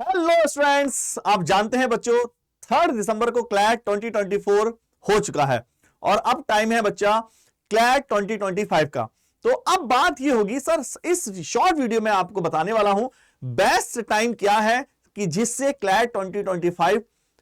Hello students, आप जानते हैं बच्चों 3 दिसंबर को क्लैट 2024 हो चुका है और अब टाइम है बच्चा क्लैट 2025 का। तो अब बात ये होगी सर, इस शॉर्ट वीडियो में आपको बताने वाला हूं बेस्ट टाइम क्या है कि जिससे क्लैट 2025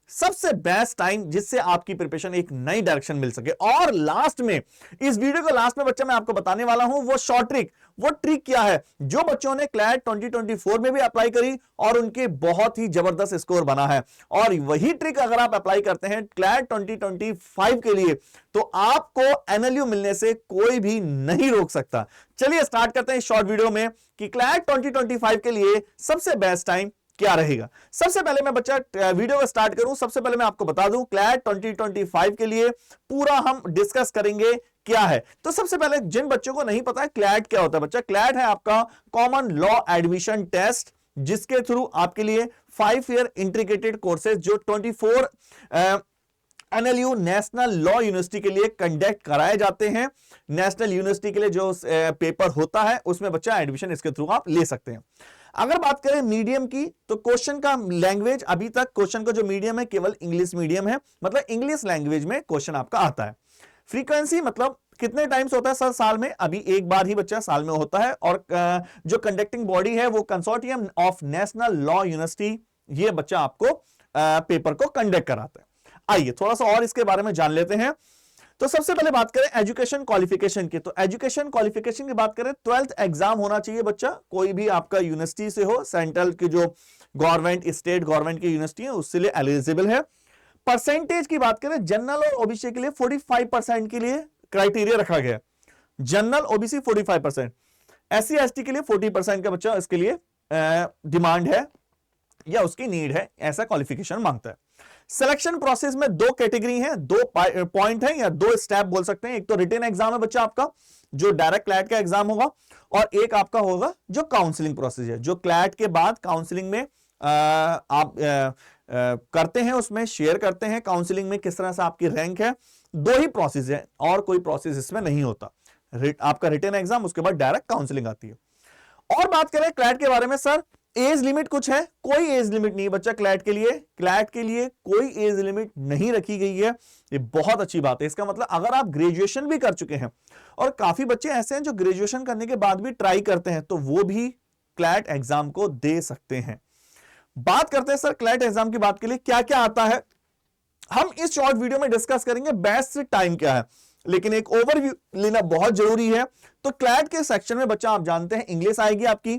सबसे बेस्ट टाइम जिससे आपकी प्रिपरेशन एक नई डायरेक्शन मिल सके। और लास्ट में, इस वीडियो के लास्ट में बच्चा मैं आपको बताने वाला हूं वो शॉर्ट ट्रिक, वो ट्रिक क्या है जो बच्चों ने क्लैट 2024 में भी अप्लाई करी और उनके बहुत ही जबरदस्त स्कोर बना है। और वही ट्रिक अगर आप अप्लाई करते हैं क्लैट 2025 के लिए तो आपको एनएलयू मिलने से कोई भी नहीं रोक सकता। चलिए स्टार्ट करते हैं इस शॉर्ट वीडियो में कि क्लैट 2025 के लिए सबसे बेस्ट टाइम क्या रहेगा। सबसे पहले मैं बच्चा वीडियो को स्टार्ट करूं, सबसे पहले मैं आपको बता दूं क्लैट 2025 के लिए पूरा हम डिस्कस करेंगे क्या है। तो सबसे पहले जिन बच्चों को नहीं पता है क्लैट क्या होता है, बच्चा क्लैट है आपका कॉमन लॉ एडमिशन टेस्ट, जिसके थ्रू आपके लिए 5 ईयर इंटीग्रेटेड कोर्सेज जो 24 एनएलयू नेशनल लॉ यूनिवर्सिटी के लिए कंडक्ट कराए जाते हैं। नेशनल यूनिवर्सिटी के लिए जो पेपर होता है उसमें बच्चा एडमिशन इसके थ्रू आप ले सकते हैं। अगर बात करें मीडियम की तो क्वेश्चन का लैंग्वेज अभी तक क्वेश्चन का जो मीडियम है केवल इंग्लिश मीडियम है, मतलब इंग्लिश लैंग्वेज में क्वेश्चन आपका आता है। फ्रीक्वेंसी मतलब कितने टाइम्स होता है सर साल में, अभी एक बार ही बच्चा साल में होता है। और जो कंडक्टिंग बॉडी है वो consortium of national law university, ये बच्चा आपको पेपर को कंडक्ट कराता है। आइए थोड़ा सा और इसके बारे में जान लेते हैं। तो सबसे पहले बात करें एजुकेशन क्वालिफिकेशन की, तो एजुकेशन क्वालिफिकेशन की बात करें 12th एग्जाम होना चाहिए बच्चा, कोई भी आपका यूनिवर्सिटी से हो, सेंट्रल की जो गवर्नमेंट स्टेट गवर्नमेंट की यूनिवर्सिटी है उससे लिए एलिजिबल है। परसेंटेज की बात करें जनरल और ओबीसी के लिए 45% के लिए क्राइटेरिया रखा गया, जनरल ओबीसी 45%, SC ST के लिए 40% का बच्चा इसके लिए डिमांड है या उसकी नीड है, ऐसा क्वालिफिकेशन मांगता है। सिलेक्शन प्रोसेस में 2 कैटेगरी हैं, 2 पॉइंट हैं या 2 स्टेप बोल सकते हैं। एक तो रिटन एग्जाम है बच्चा आपका जो डायरेक्ट क्लैट का एग्जाम होगा, और एक आपका होगा जो काउंसलिंग प्रोसेस है, जो क्लैट के बाद काउंसलिंग में आप करते हैं, उसमें शेयर करते हैं काउंसलिंग में किस तरह से आपकी रैंक है। 2 ही प्रोसेस है और कोई प्रोसेस इसमें नहीं होता, आपका रिटन एग्जाम उसके बाद डायरेक्ट काउंसलिंग आती है। और बात करें क्लैट के बारे में, सर एज लिमिट कुछ है? कोई एज लिमिट नहीं बच्चा क्लैट के लिए, क्लैट के लिए कोई एज लिमिट नहीं रखी गई है, ये बहुत अच्छी बात है। इसका मतलब अगर आप ग्रेजुएशन भी कर चुके हैं, और काफी बच्चे ऐसे हैं जो ग्रेजुएशन करने के बाद भी ट्राई करते हैं, तो वो भी क्लैट एग्जाम को दे सकते हैं। बात करते हैं सर क्लैट एग्जाम की बात के लिए क्या क्या आता है, हम इस शॉर्ट वीडियो में डिस्कस करेंगे बेस्ट टाइम क्या है, लेकिन एक ओवरव्यू लेना बहुत जरूरी है। तो क्लैट के सेक्शन में बच्चा आप जानते हैं इंग्लिश आएगी आपकी,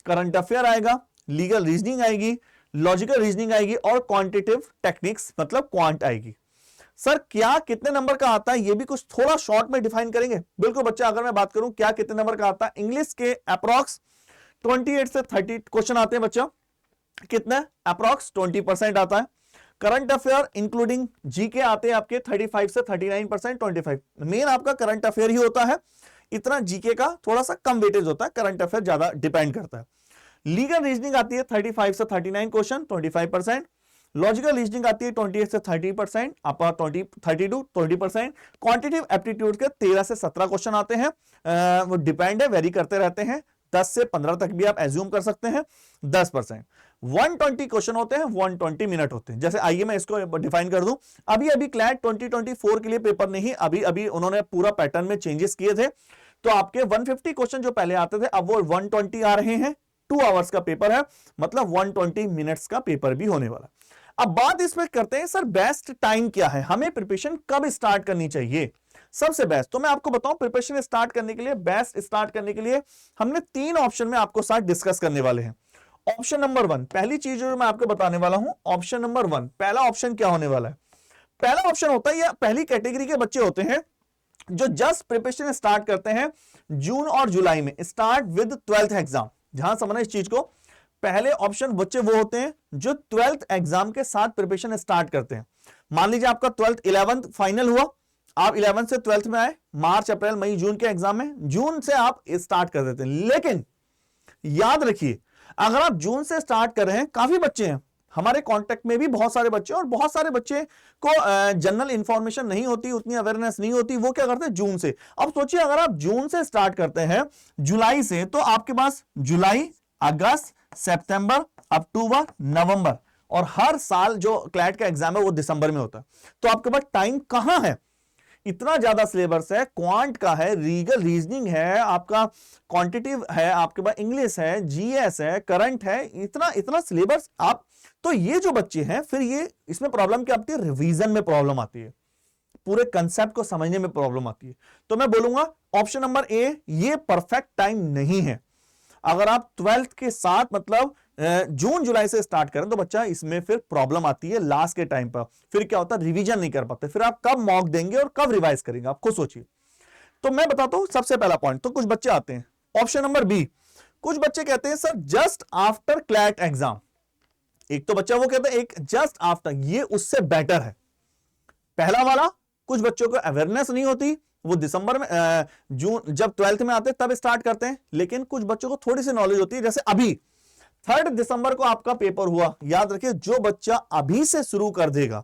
करंट अफेयर आएगा, लीगल रीजनिंग आएगी, लॉजिकल रीजनिंग आएगी और क्वांटिटेटिव टेक्निक्स मतलब क्वांट आएगी। सर क्या कितने नंबर का आता है ये भी कुछ थोड़ा शॉर्ट में डिफाइन करेंगे। बिल्कुल बच्चा, अगर मैं बात करूं क्या कितने नंबर का आता है, इंग्लिश के अप्रॉक्स 28 से 30 क्वेश्चन आते हैं बच्चा, कितना अप्रॉक्स 20% आता है। करंट अफेयर इंक्लूडिंग जीके आते हैं आपके 35 से 39%, 25 मेन आपका करंट अफेयर ही होता है, इतना जीके का थोड़ा सा कम वेटेज होता है, करंट अफेयर ज्यादा डिपेंड करता है। लीगल रीजनिंग आती है 35 से 39 क्वेश्चन 25%, लॉजिकल रीजनिंग आती है 28 से 30%, आपका 32 20%, क्वांटिटेटिव एप्टीट्यूड के 13 से 17 क्वेश्चन आते हैं, वो डिपेंड है, वेरी करते रहते हैं, 10 से 15 तक भी आप एज्यूम कर सकते हैं, 10%। 120 क्वेश्चन होते हैं, 120 मिनट होते हैं। जैसे आइए मैं इसको डिफाइन कर दूं, अभी अभी क्लैट 2024 के लिए पेपर नहीं, अभी अभी उन्होंने पूरा पैटर्न में चेंजेस किए थे, तो आपके 150 क्वेश्चन जो पहले आते थे अब वो 120 आ रहे हैं। 2 आवर्स का पेपर है, मतलब 120 मिनट्स का पेपर भी होने वाला। अब बात इसमें करते हैं सर बेस्ट टाइम क्या है, हमें प्रिपरेशन कब स्टार्ट करनी चाहिए सबसे बेस्ट। तो मैं आपको बताऊं प्रिपरेशन स्टार्ट करने के लिए, बेस्ट स्टार्ट करने के लिए हमने 3 ऑप्शन में आपको साथ डिस्कस करने वाले हैं। ऑप्शन नंबर 1, पहली चीज जो मैं आपको बताने वाला हूं, ऑप्शन नंबर 1, पहला ऑप्शन क्या होने वाला है। पहला ऑप्शन होता है, या पहली कैटेगरी के बच्चे होते हैं जो जस्ट प्रिपरेशन स्टार्ट करते हैं जून और जुलाई में, स्टार्ट विद 12th एग्जाम। ध्यान समझना इस चीज को, पहले ऑप्शन बच्चे वो होते हैं जो 12th एग्जाम के साथ प्रिपरेशन स्टार्ट करते हैं। मान लीजिए आपका 12th 11th फाइनल हुआ, आप 11th से 12th में आए, मार्च अप्रैल मई जून के एग्जाम में, जून से आप स्टार्ट कर देते हैं। लेकिन याद रखिए अगर आप जून से स्टार्ट कर रहे हैं, काफी बच्चे हैं हमारे कांटेक्ट में भी, बहुत सारे बच्चे, और बहुत सारे बच्चे को जनरल इंफॉर्मेशन नहीं होती, उतनी अवेयरनेस नहीं होती, वो क्या करते हैं जून से। अब सोचिए अगर आप जून से स्टार्ट करते हैं जुलाई से, तो आपके पास जुलाई, अगस्त, सितंबर, अक्टूबर, नवंबर, और हर साल जो क्लैट का एग्जाम है वो दिसंबर में होता है। तो आपके पास टाइम कहां है, इतना ज्यादा सिलेबस है, क्वांट का है, रीगल रीजनिंग है, आपका क्वांटिटिव है, आपके पास इंग्लिश है, जीएस है, करंट है, इतना इतना सिलेबस आप। तो ये जो बच्चे हैं फिर ये इसमें प्रॉब्लम क्या आती है, रिवीजन में प्रॉब्लम आती है, पूरे कंसेप्ट को समझने में प्रॉब्लम आती है। तो मैं बोलूंगा ऑप्शन नंबर ए ये परफेक्ट टाइम नहीं है। अगर आप 12th के साथ मतलब जून जुलाई से स्टार्ट करें तो बच्चा इसमें फिर प्रॉब्लम आती है लास्ट के टाइम पर, फिर क्या होता है रिवीजन नहीं कर पाते, फिर आप कब मॉक देंगे और कब रिवाइज करेंगे, आप खुद सोचिए। तो मैं बताता हूं सबसे पहला पॉइंट, तो कुछ बच्चे आते हैं ऑप्शन नंबर बी, कुछ बच्चे कहते हैं sir just after CLAT exam. एक तो बच्चा वो कहता है एक जस्ट आफ्टर, ये उससे बेटर है। पहला वाला कुछ बच्चों को अवेयरनेस नहीं होती, वो दिसंबर में जून जब 12th में आते हैं तब स्टार्ट करते हैं, लेकिन कुछ बच्चों को थोड़ी सी नॉलेज होती है। जैसे अभी 3 दिसंबर को आपका पेपर हुआ, याद रखिए जो बच्चा अभी से शुरू कर देगा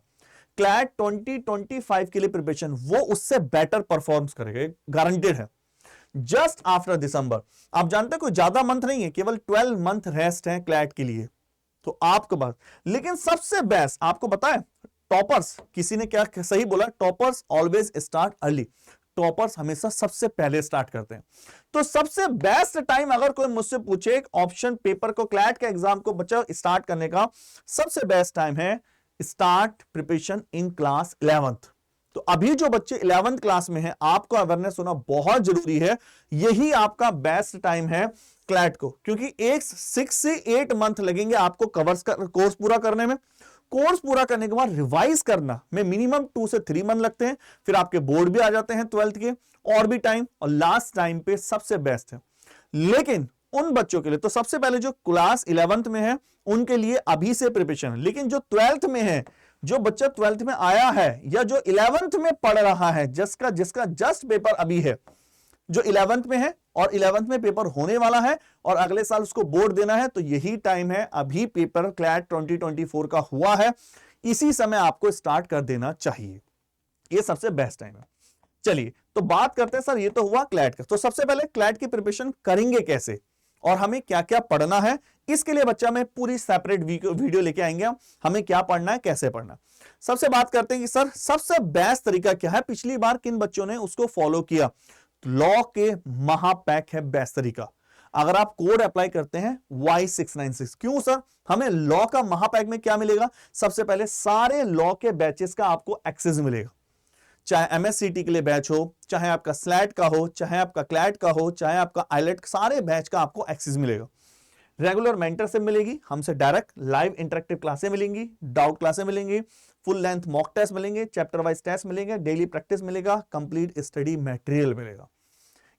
क्लैट 2025 के लिए प्रिपरेशन, वो उससे बेटर परफॉर्म करेगा, गारंटेड है। जस्ट आफ्टर दिसंबर, आप जानते हैं कोई ज्यादा मंथ नहीं है, केवल 12 मंथ रेस्ट है क्लैट के लिए, तो आपके पास। लेकिन सबसे बेस्ट आपको पता है टॉपर्स, किसी ने क्या सही बोला, toppers always start early, toppers हमेशा सबसे पहले स्टार्ट करते हैं। तो सबसे बेस्ट टाइम अगर कोई मुझसे पूछे एक ऑप्शन पेपर को क्लैट के एग्जाम को बच्चा स्टार्ट करने का, सबसे बेस्ट टाइम है start preparation in class 11th। तो अभी जो बच्चे 11th क्लास में हैं, आपको अवेयरनेस होना बहुत जरूरी है, यही आपका बेस्ट टाइम है क्लैट को, क्योंकि 6 से 8 मंथ लगेंगे आपको कोर्स पूरा करने में। कोर्स पूरा करने के बाद रिवाइज करना में मिनिमम 2 से 3 मंथ लगते हैं, फिर आपके बोर्ड भी आ जाते हैं 12th के, और भी टाइम, और लास्ट टाइम पे सबसे बेस्ट है। लेकिन उन बच्चों के लिए तो सबसे पहले जो क्लास 11th में है उनके लिए अभी से प्रिपरेशन है, लेकिन जो 12th में है, जो बच्चा 12th में आया है या जो 11th में पढ़ रहा है, जिसका जस्ट पेपर अभी है, जो 11th में है और 11th में पेपर होने वाला है और अगले साल उसको बोर्ड देना है, तो यही टाइम है, अभी पेपर क्लैट 2024 का हुआ है, इसी समय आपको स्टार्ट कर देना चाहिए, ये सबसे बेस्ट टाइम है। चलिए तो बात करते हैं सर, ये तो हुआ क्लैट का, तो सबसे पहले क्लैट की प्रिपरेशन करेंगे कैसे और हमें क्या क्या पढ़ना है, इसके लिए बच्चा में पूरी सेपरेट वीडियो लेके आएंगे हम, हमें क्या पढ़ना है, कैसे पढ़ना है। सबसे बात करते हैं कि सर सबसे बेस्ट तरीका क्या है, पिछली बार किन बच्चों ने उसको फॉलो किया, लॉ के महापैक है बेस्ट तरीका। अगर आप कोड अप्लाई करते हैं Y696, क्यों सर, हमें लॉ का महापैक में क्या मिलेगा, सबसे पहले सारे लॉ के बैचेस का आपको एक्सेस मिलेगा, चाहे MSCT के लिए बैच हो, चाहे आपका स्लैट का हो, चाहे आपका क्लैट का हो, चाहे आपका आईलेट, सारे बैच का आपको एक्सेस मिलेगा। रेगुलर मेंटरशिप मिलेगी, हमसे डायरेक्ट लाइव इंटरेक्टिव क्लासें मिलेंगी, डाउट क्लासें मिलेंगी, फुल लेंथ मॉक टेस्ट मिलेंगे, चैप्टर वाइज टेस्ट मिलेंगे, डेली प्रैक्टिस मिलेगा, कंप्लीट स्टडी मटेरियल मिलेगा।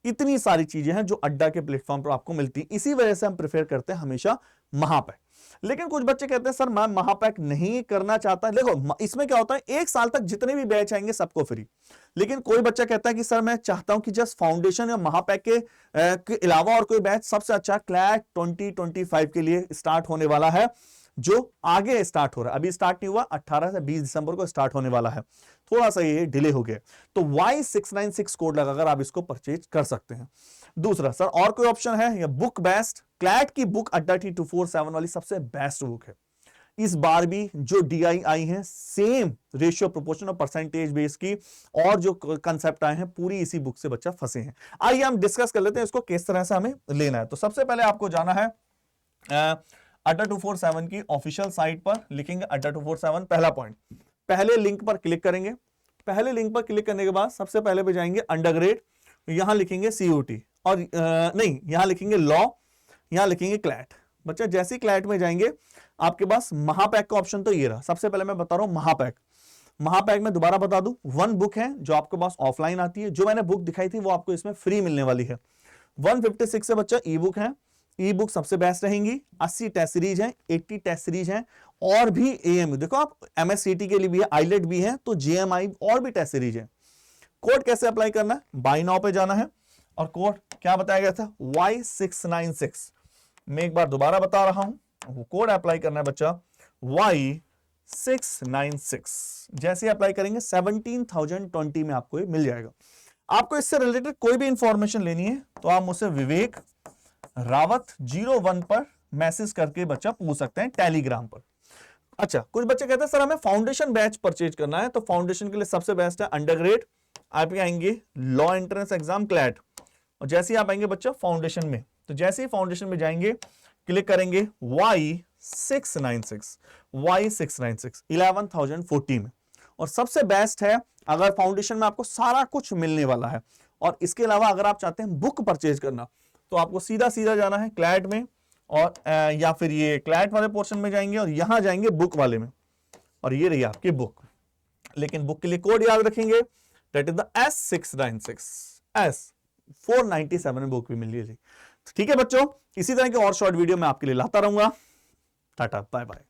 इतनी सारी चीजें हैं जो अड्डा के प्लेटफॉर्म पर आपको मिलती हैं, इसी वजह से हम प्रेफर करते हैं हमेशा महापैक। लेकिन कुछ बच्चे कहते हैं सर मैं महापैक नहीं करना चाहता। देखो इसमें क्या होता है, 1 साल तक जितने भी बैच आएंगे सबको फ्री, लेकिन कोई बच्चा कहता है कि सर मैं चाहता हूं कि जस्ट फाउंडेशन या महापैक के अलावा और कोई बैच, सबसे अच्छा क्लैट 2025 के लिए स्टार्ट होने वाला है, जो आगे स्टार्ट हो रहा है, अभी स्टार्ट नहीं हुआ, 18 से 20 दिसंबर को स्टार्ट होने वाला है, थोड़ा सा ये डिले हो गया, तो Y696 कोड लगाकर आप इसको परचेज कर सकते हैं। दूसरा सर और कोई ऑप्शन है, या बुक बेस्ट, क्लैट की बुक अड्डा T247 वाली सबसे बेस्ट बुक है। इस बार भी जो DI आई है सेम रेशियो प्रोपोर्शन और परसेंटेज बेस की, और जो कंसेप्ट आए हैं पूरी इसी बुक से बच्चा फंसे हैं। आइए हम डिस्कस कर लेते हैं इसको किस तरह से हमें लेना है। तो सबसे पहले आपको जाना है अड्डा 247 की ऑफिशियल साइट पर, लिखेंगे अड्डा 247, पहला पॉइंट, पहले लिंक पर क्लिक करेंगे। पहले लिंक पर क्लिक करने के बाद सबसे पहले पे जाएंगे अंडरग्रेड, यहां लिखेंगे COT, और नहीं यहां लिखेंगे लॉ, यहां लिखेंगे क्लैट। बच्चा जैसे ही क्लैट में जाएंगे आपके पास महापैक का ऑप्शन तो ये रहा। सबसे पहले मैं बता रहा हूं महापैक में दोबारा बता दूं, 1 बुक है जो आपके पास ऑफलाइन आती है, जो मैंने बुक दिखाई थी वो आपको इसमें फ्री मिलने वाली है। 156 से बच्चा ई बुक है, ई बुक सबसे बेस्ट रहेंगी। 80 टेस्ट सीरीज है, 80 टेस्ट सीरीज है, और भी AM, देखो आप MSCT के लिए भी है, आईलेट भी है, तो JMI और भी टेस्ट सीरीज है। कोड कैसे अप्लाई करना है, बाय नाउ पे जाना है, और कोड क्या बताया गया था, Y696। मैं एक बार दोबारा बता रहा हूं, वो कोड अप्लाई करना है बच्चा Y696। जैसे अप्लाई करेंगे 17,020 में आपको ये मिल जाएगा। आपको इससे रिलेटेड कोई भी इंफॉर्मेशन लेनी है तो आप मुझसे विवेक रावत 01 पर मैसेज करके बच्चा पूछ सकते हैं टेलीग्राम पर। अच्छा, कुछ बच्चे कहते हैं सर हमें फाउंडेशन बैच परचेज करना है, तो फाउंडेशन के लिए सबसे बेस्ट है अंडरग्रेड। आप आएंगे लॉ एंट्रेंस एग्जाम क्लैट, और जैसे ही आप आएंगे बच्चा फाउंडेशन में, तो जैसे ही फाउंडेशन में जाएंगे क्लिक करेंगे Y696 11,040 में। और सबसे बेस्ट है अगर फाउंडेशन में आपको सारा कुछ मिलने वाला है, और इसके अलावा अगर आप चाहते हैं बुक परचेज करना, तो आपको सीधा सीधा जाना है क्लैट में, और या फिर ये क्लैट वाले पोर्शन में जाएंगे और यहां जाएंगे बुक वाले में, और ये रही आपकी बुक। लेकिन बुक के लिए कोड याद रखेंगे, that is the S696 S497 में बुक भी मिल रही है। ठीक है बच्चों, इसी तरह के और शॉर्ट वीडियो मैं आपके लिए लाता रहूंगा। Tata bye bye.